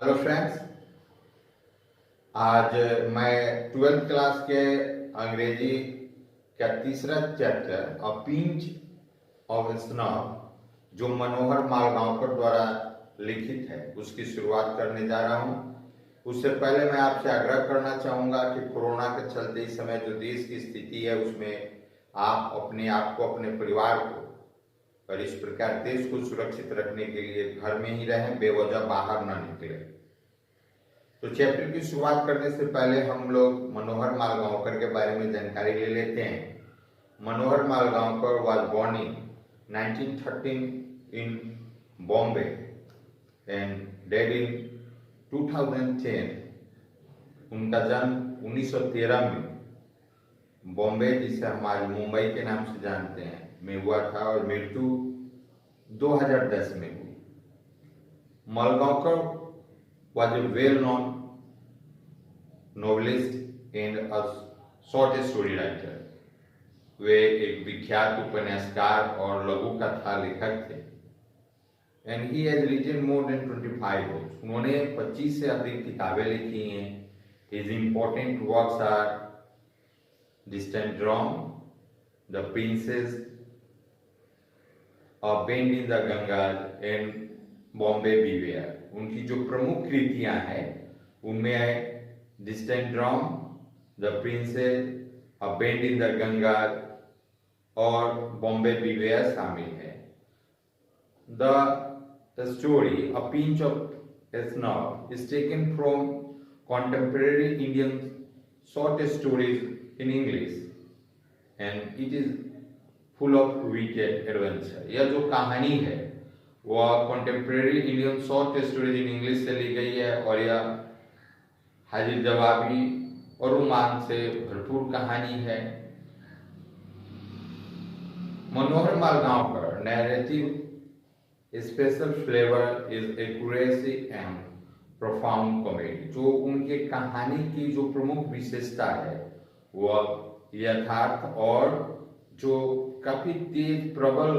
Hello friends, आज मैं 12th class के अंग्रेजी का तीसरा chapter a pinch of snob जो मनोहर मालगांवकर द्वारा लिखित है उसकी शुरुआत करने जा रहा हूं। उससे पहले मैं आपसे आग्रह करना चाहूंगा कि कोरोना के चलते इस समय जो देश की स्थिति है उसमें आप अपने आप को, अपने परिवार को और इस प्रकार देश को सुरक्षित रखने के लिए घर में ही रहें, बेवजह बाहर न निकले। तो चैप्टर की शुरुआत करने से पहले हम लोग मनोहर मालगांवकर के बारे में जानकारी ले लेते हैं। Manohar Malgonkar was born in 1913 in Bombay and died in 2010। उनका जन्म 1913 में बॉम्बे, जिसे हमारे मुंबई के नाम से जानते हैं, में हुआ था और मृत्यु 2010 में हुई। Malgaonkar was a well-known novelist and a short story writer. वे एक विख्यात उपन्यासकार और लघु कथा लेखक थे। And he has written more than 25 books. उन्होंने 25 से अधिक किताबें लिखी हैं। His important works are Distant Drum, The Princess, A Bend in the Ganges and Bombay beware. उनकी जो प्रमुख कृतियां हैं उनमें है distant drum, the princess, a bend in the गंगार और बॉम्बे बीवेयर शामिल है। The story a pinch of snob is taken from contemporary Indian short stories in English and it is full of wit and adventure। यह जो कहानी है वह contemporary Indian short stories in English से ली गई है और यह हाजिर जवाबी और रोमांच से भरपूर कहानी है। Manohar Malgonkar narrative special flavour is accuracy and profound comedy. जो उनके कहानी की जो प्रमुख विशेषता है वह यथार्थ और जो काफी तेज प्रबल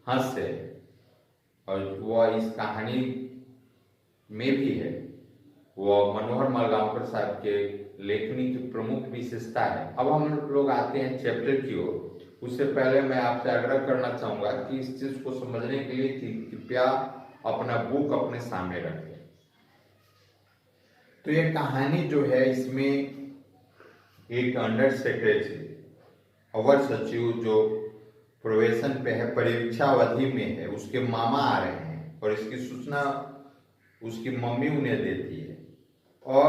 हास्य है और वह इस कहानी में भी है। वह मनोहर मालगांवकर साहब के लेखनी की प्रमुख विशेषता है। अब हम लोग आते हैं चैप्टर की ओर। उससे पहले मैं आपसे आग्रह करना चाहूंगा कि इस चीज को समझने के लिए कृपया अपना बुक अपने सामने रखें। तो ये कहानी जो है इसमें एक अंडर सेक्रेटरी, अवर सचिव जो प्रोवेशन पे है, परीक्षा अवधि में है, उसके मामा आ रहे हैं और इसकी सूचना उसकी मम्मी उन्हें देती है और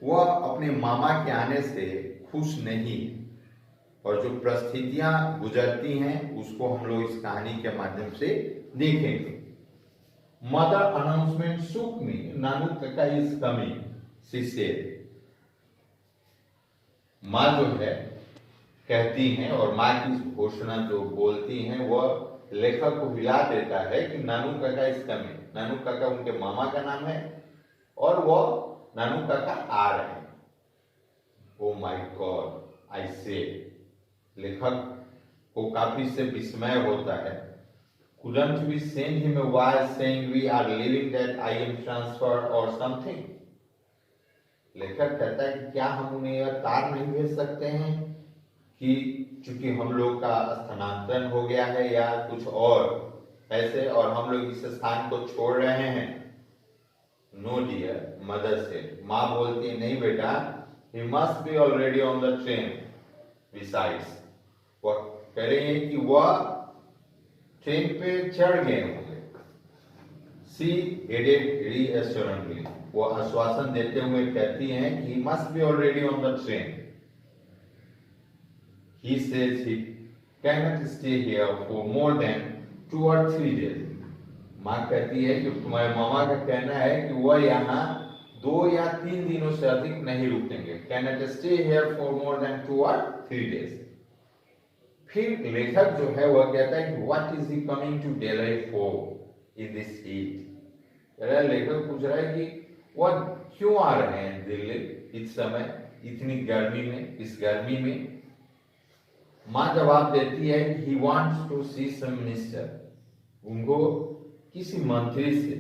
वह अपने मामा के आने से खुश नहीं और जो परिस्थितियां गुजरती हैं उसको हम लोग इस कहानी के माध्यम से देखेंगे। Mother announcement Shuk me, Nanu Kaka is coming, she said. माँ जो है कहती हैं और माँ की घोषणा जो बोलती हैं वह लेखक को हिला देता है कि नानू काका इस कमिंग। नानू काका उनके मामा का नाम है और वह नानू काका आ रहे हैं। ओ माय गॉड, आई से। लेखक को काफी से विस्मय होता है। couldn't we send him a wire saying we are leaving that I am transferred or something? लेखक कहता है कि क्या हम उन्हें यह तार नहीं भेज सकते हैं कि चूंकि हम लोग का स्थानांतरण हो गया है या कुछ और ऐसे और हम लोग इस स्थान को छोड़ रहे हैं। नो डियर, मदर से। माँ बोलती है नहीं बेटा, he must be already on the train. Besides, वह कह रही है कि वह ट्रेन पे चढ़ गए होंगे। सी एडेड रीअश्योरेंटली, वो आश्वासन देते हुए कहती हैं कि he must be already on the train. He says he cannot stay here for more than 2 or 3 days. माँ कहती है कि तुम्हारे मामा का कहना है कि वह यहाँ 2 या 3 दिनों से अधिक नहीं रुकेंगे। Cannot stay here for more than 2 or 3 days. फिर लेखक जो है वह कहता है कि What is he coming to Delhi for in this heat? लेखक पूछ रहा है कि वह क्यों आ रहे हैं दिल्ली इस समय, इतनी गर्मी में, इस गर्मी में। माँ जवाब देती है कि he wants to see some minister, उनको किसी मंत्री से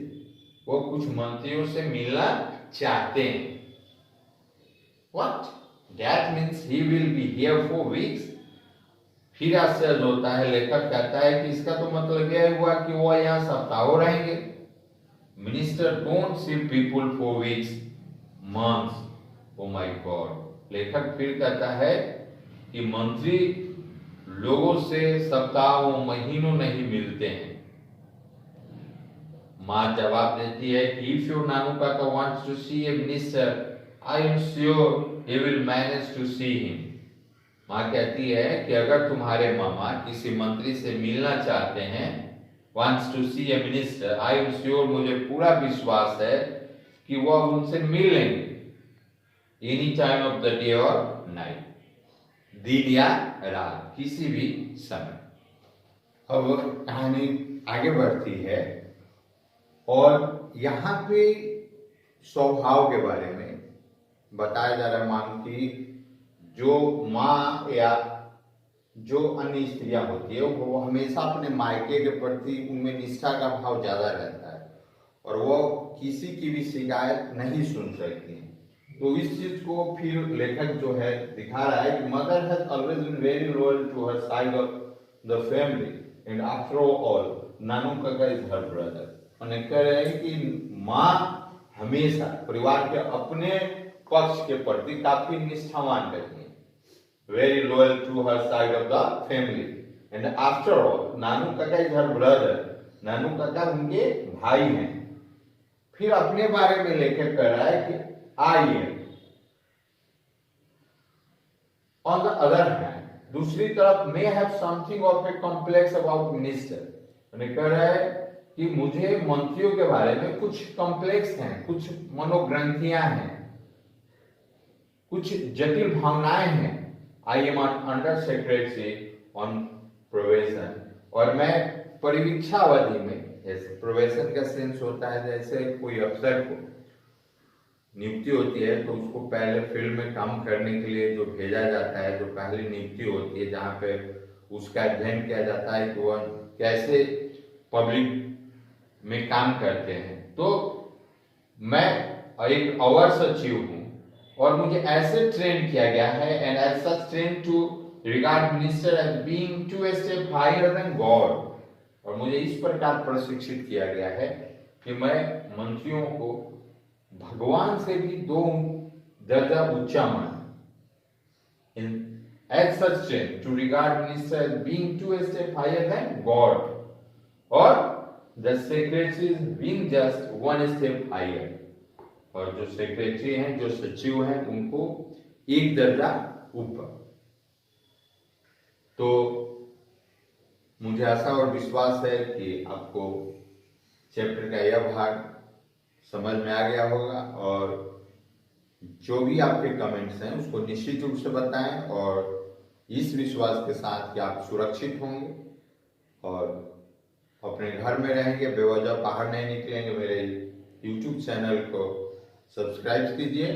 वो कुछ मंत्रियों से मिलना चाहते हैं। What? That means he will be here for weeks. फिर आश्चर्य होता है, लेखक कहता है कि इसका तो मतलब यह हुआ कि वो यहाँ सप्ताहों रहेंगे। Minister don't see people for weeks, months. Oh my God. लेखक फिर कहता है कि मंत्री लोगों से सप्ताहों महीनों नहीं मिलते हैं। माँ जवाब देती है कि if your Nanu Kaka wants to see a minister, I am sure he will manage to see him. माँ कहती है कि अगर तुम्हारे मामा किसी मंत्री से मिलना चाहते हैं, wants to see a minister, I am sure, मुझे पूरा विश्वास है कि वह उनसे मिल लेंगे any time of the day और नाइट, दिन या रात, किसी भी समय। अब कहानी आगे बढ़ती है और यहाँ पे स्वभाव के बारे में बताया जा रहा है। मान की जो माँ या जो अन्य स्त्रियां होती है वो हमेशा अपने मायके के प्रति उनमें निष्ठा का भाव ज्यादा रहता है और वो किसी की भी शिकायत नहीं सुन सकती है। तो इस चीज को फिर लेखक जो है दिखा रहा है कि mother has always been very loyal to her side of the family and after all Nanu Kaka is her brother. उन्हें कह रहे हैं कि माँ हमेशा परिवार के अपने पक्ष के प्रति काफी निष्ठावान रहती है, very loyal to her side of the family, and after all नानू काका is her brother, नानू काका उनके भाई हैं। फिर अपने बारे में लेकर कर रहा है कि I am on the other hand, दूसरी तरफ may have something of a complex about minister। उन्हें कह रहा है कि मुझे मंत्रियों के बारे में कुछ कॉम्प्लेक्स हैं, कुछ मनोग्रंथियां हैं, कुछ जटिल भावनाएं हैं। I am under secretary on probation, और मैं परिवीक्षा अवधि में, जैसे प्रोबेशन का सेंस होता है जैसे कोई अफसर को नियुक्ति होती है तो उसको पहले फील्ड में काम करने के लिए जो भेजा जाता है, जो पहली नियुक्ति होती है जहाँ पे उसका अध्ययन किया जाता है कि वह कैसे पब्लिक में काम करते हैं। तो मैं एक अवर सचिव हूँ और मुझे ऐसे ट्रेन किया गया है and as such train to regard minister as being to a step higher than God. और मुझे इस प्रकार प्रशिक्षित किया गया है कि मैं मंत्रियों को भगवान से भी 2 दर्जा ऊंचा मान। As such train to regard minister as being to a step higher than God, और the secretary is being just 1 step higher, और जो सेक्रेटरी हैं, जो सचिव हैं, उनको 1 दर्जा ऊपर। तो मुझे आशा और विश्वास है कि आपको चैप्टर का यह भाग समझ में आ गया होगा, और जो भी आपके कमेंट्स हैं उसको निश्चित रूप से बताएं, और इस विश्वास के साथ कि आप सुरक्षित होंगे और अपने घर में रहेंगे, बेवजह बाहर नहीं निकलेंगे। मेरे YouTube चैनल को सब्सक्राइब कीजिए।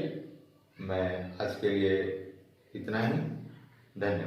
मैं आज के लिए इतना ही, धन्यवाद।